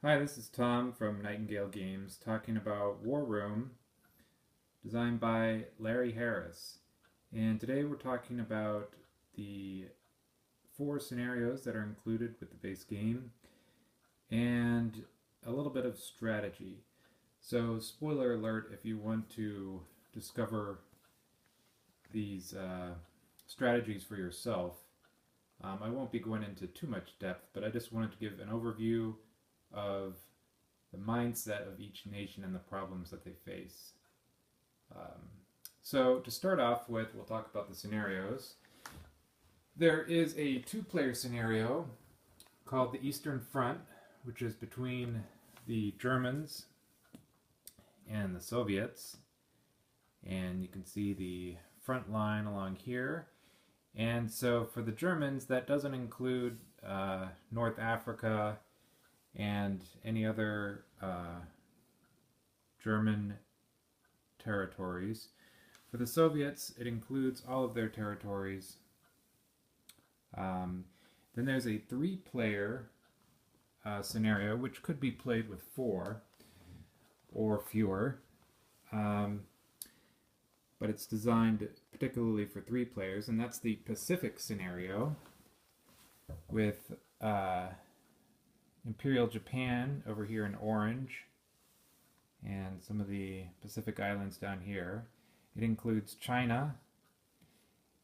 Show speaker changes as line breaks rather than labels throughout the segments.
Hi, this is Tom from Nightingale Games talking about War Room, designed by Larry Harris. And today we're talking about the 4 scenarios that are included with the base game and a little bit of strategy. So, spoiler alert if you want to discover these strategies for yourself. I won't be going into too much depth, but I just wanted to give an overview of the mindset of each nation and the problems that they face. Um, so to start off with, we'll talk about the scenarios. There is a two-player scenario called the Eastern Front, which is between the Germans and the Soviets. And you can see the front line along here. And so for the Germans, that doesn't include North Africa and any other German territories. For the Soviets, it includes all of their territories. Then there's a 3-player scenario, which could be played with 4 or fewer. But it's designed particularly for 3 players, and that's the Pacific scenario with Imperial Japan over here in orange and some of the Pacific Islands down here. It includes China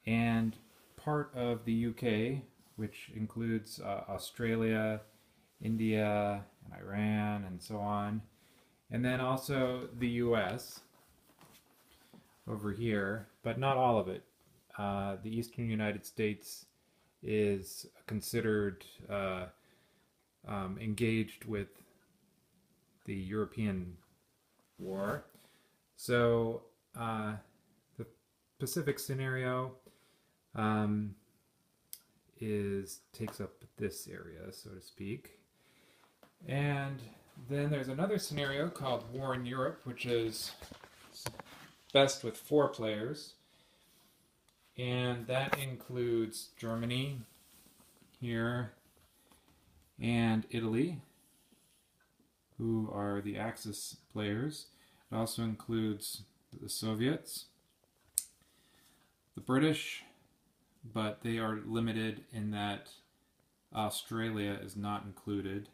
and part of the UK, which includes Australia, India, and Iran, and so on. And then also the US over here, but not all of it. The eastern United States is considered engaged with the European War. So the Pacific scenario takes up this area, so to speak. And then there's another scenario called War in Europe, which is best with 4 players. And that includes Germany here and Italy, who are the Axis players. It also includes the Soviets, the British, but they are limited in that Australia is not included,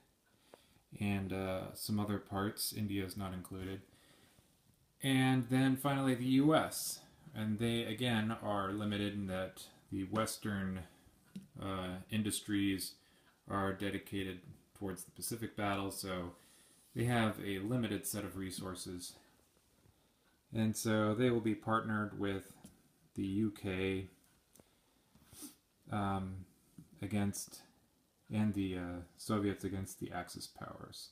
and some other parts, India is not included. And then finally the US, and they again are limited in that the Western industries are dedicated towards the Pacific battle, so they have a limited set of resources. And so they will be partnered with the UK against, and the Soviets against the Axis powers.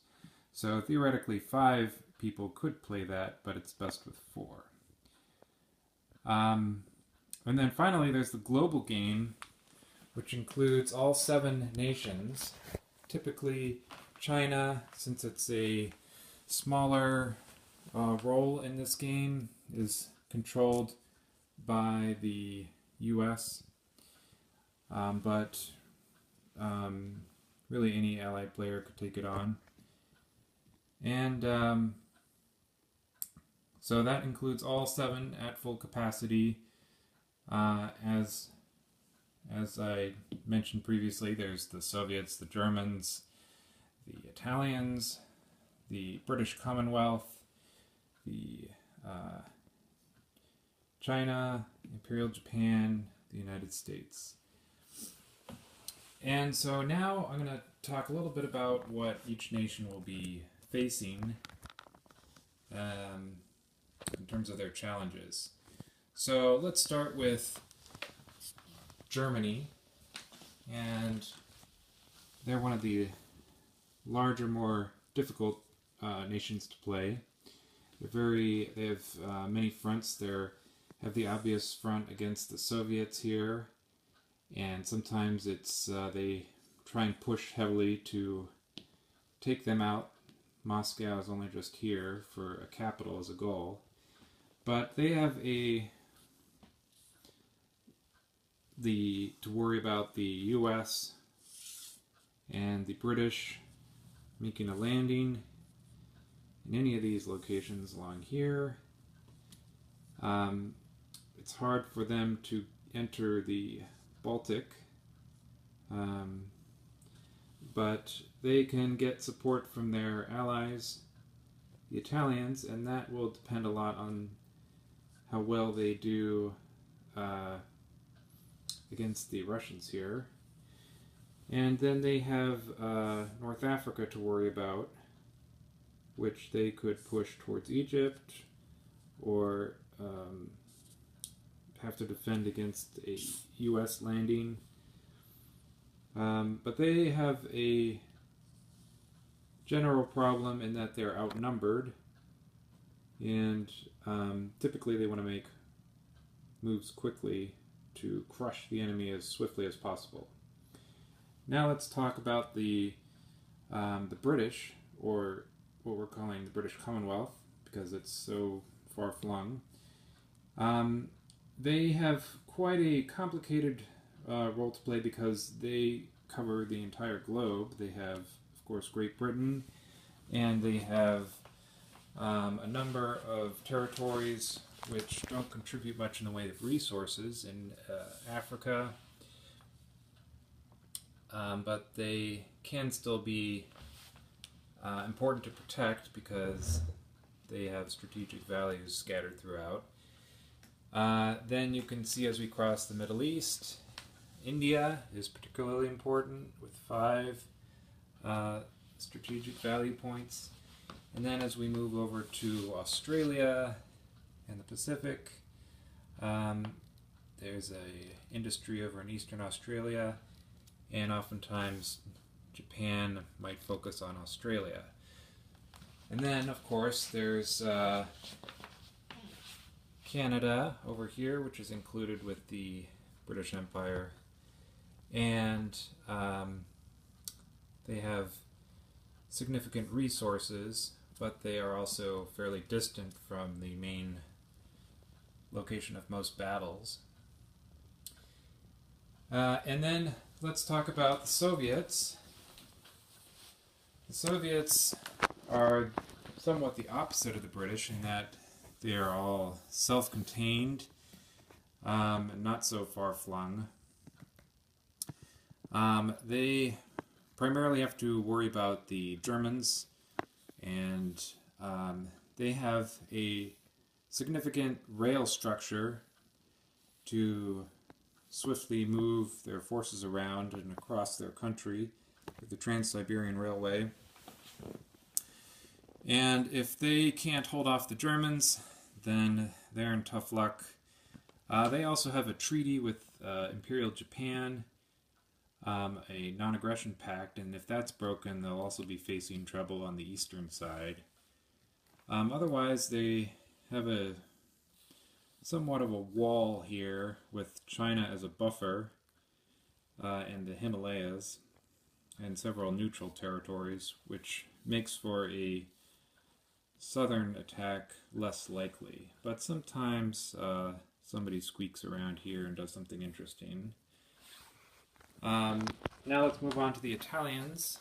So theoretically 5 people could play that, but it's best with 4. And then finally there's the global game, which includes all 7 nations. Typically China, since it's a smaller role in this game, is controlled by the US, but really any allied player could take it on. And so that includes all 7 at full capacity. As I mentioned previously, there's the Soviets, the Germans, the Italians, the British Commonwealth, the China, Imperial Japan, the United States. And so now I'm going to talk a little bit about what each nation will be facing in terms of their challenges. So let's start with Germany, and they're one of the larger, more difficult nations to play. They have many fronts. They have the obvious front against the Soviets here, and sometimes it's they try and push heavily to take them out. Moscow is only just here for a capital as a goal, but they have to worry about the U.S. and the British making a landing in any of these locations along here. It's hard for them to enter the Baltic, but they can get support from their allies, the Italians, and that will depend a lot on how well they do against the Russians here. And then they have North Africa to worry about, which they could push towards Egypt or have to defend against a U.S. landing. But they have a general problem in that they're outnumbered, and typically they want to make moves quickly to crush the enemy as swiftly as possible. Now let's talk about the British, or what we're calling the British Commonwealth, because it's so far-flung. They have quite a complicated role to play because they cover the entire globe. They have, of course, Great Britain, and they have a number of territories which don't contribute much in the way of resources in Africa, but they can still be important to protect because they have strategic values scattered throughout. Then you can see as we cross the Middle East, India is particularly important with 5 strategic value points. And then as we move over to Australia and the Pacific, there's a industry over in Eastern Australia, and oftentimes Japan might focus on Australia. And then, of course, there's Canada over here, which is included with the British Empire, and they have significant resources, but they are also fairly distant from the main location of most battles. And then let's talk about the Soviets. The Soviets are somewhat the opposite of the British in that they are all self-contained and not so far-flung. They primarily have to worry about the Germans, and they have a significant rail structure to swiftly move their forces around and across their country with the Trans-Siberian Railway. And if they can't hold off the Germans, then they're in tough luck. They also have a treaty with Imperial Japan, a non-aggression pact, and if that's broken, they'll also be facing trouble on the eastern side. Otherwise, they have a somewhat of a wall here with China as a buffer, and the Himalayas, and several neutral territories, which makes for a southern attack less likely. But sometimes somebody squeaks around here and does something interesting. Now let's move on to the Italians.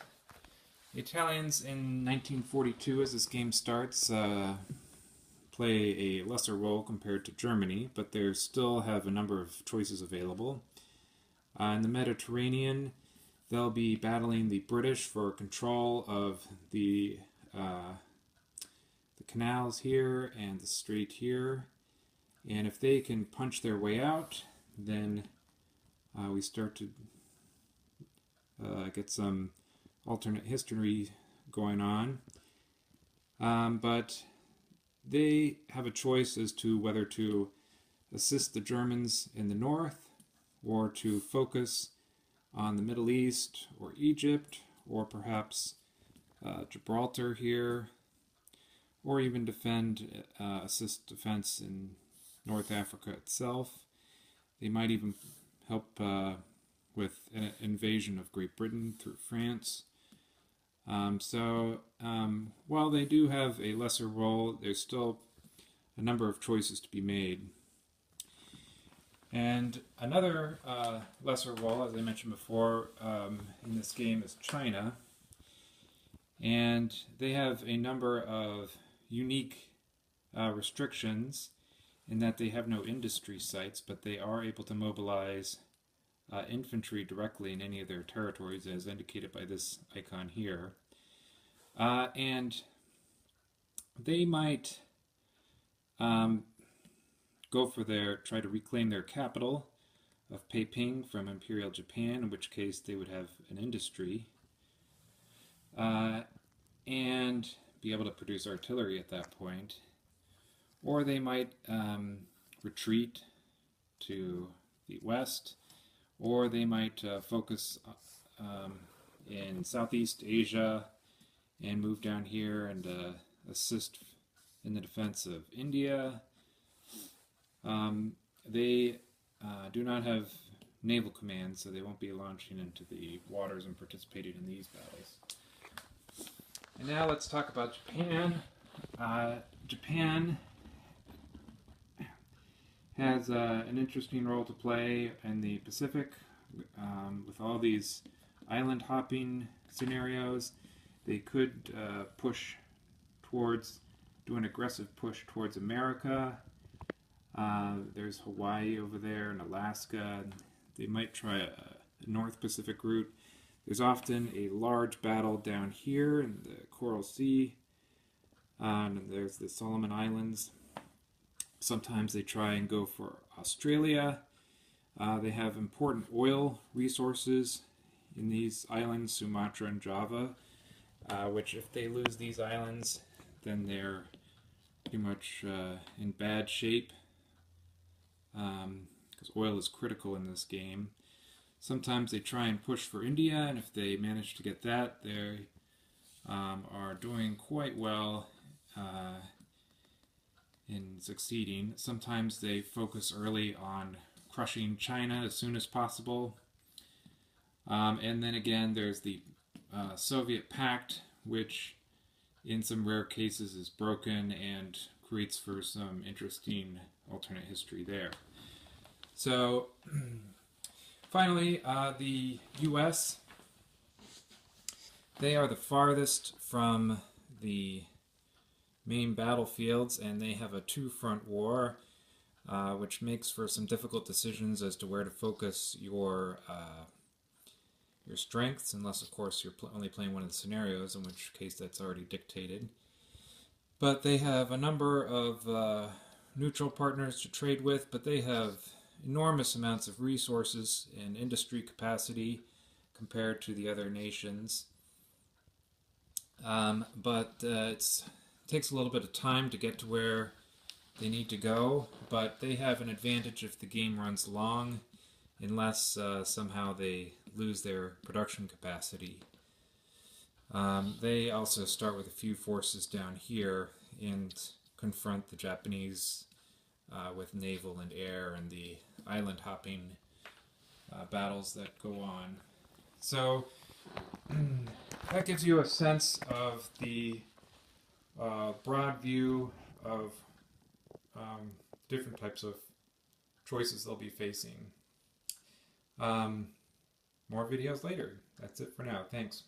The Italians in 1942, as this game starts, play a lesser role compared to Germany, but they still have a number of choices available. In the Mediterranean, they'll be battling the British for control of the canals here and the strait here, and if they can punch their way out, then we start to get some alternate history going on. But they have a choice as to whether to assist the Germans in the north or to focus on the Middle East or Egypt or perhaps Gibraltar here, or even assist defense in North Africa itself. They might even help with an invasion of Great Britain through France. While they do have a lesser role, there's still a number of choices to be made. And another lesser role, as I mentioned before, in this game is China. And they have a number of unique restrictions in that they have no industry sites, but they are able to mobilize infantry directly in any of their territories, as indicated by this icon here. And they might try to reclaim their capital of Peiping from Imperial Japan, in which case they would have an industry, and be able to produce artillery at that point. Or they might retreat to the west, or they might focus in Southeast Asia and move down here and assist in the defense of India. They do not have naval command, so they won't be launching into the waters and participating in these battles. And now let's talk about Japan. Japan has an interesting role to play in the Pacific with all these island hopping scenarios. They could do an aggressive push towards America. There's Hawaii over there and Alaska. They might try a North Pacific route. There's often a large battle down here in the Coral Sea. And there's the Solomon Islands. Sometimes they try and go for Australia. They have important oil resources in these islands, Sumatra and Java, which if they lose these islands, then they're pretty much in bad shape, because oil is critical in this game. Sometimes they try and push for India, and if they manage to get that, they are doing quite well in succeeding. Sometimes they focus early on crushing China as soon as possible. And then again, there's the Soviet Pact, which in some rare cases is broken and creates for some interesting alternate history there. So finally, the US, they are the farthest from the main battlefields, and they have a two-front war, which makes for some difficult decisions as to where to focus your strengths, unless of course you're only playing one of the scenarios, in which case that's already dictated. But they have a number of neutral partners to trade with, but they have enormous amounts of resources and industry capacity compared to the other nations. But it takes a little bit of time to get to where they need to go, but they have an advantage if the game runs long, unless somehow they lose their production capacity. They also start with a few forces down here and confront the Japanese with naval and air and the island hopping battles that go on. So that gives you a sense of the broad view of different types of choices they'll be facing. More videos later. That's it for now. Thanks.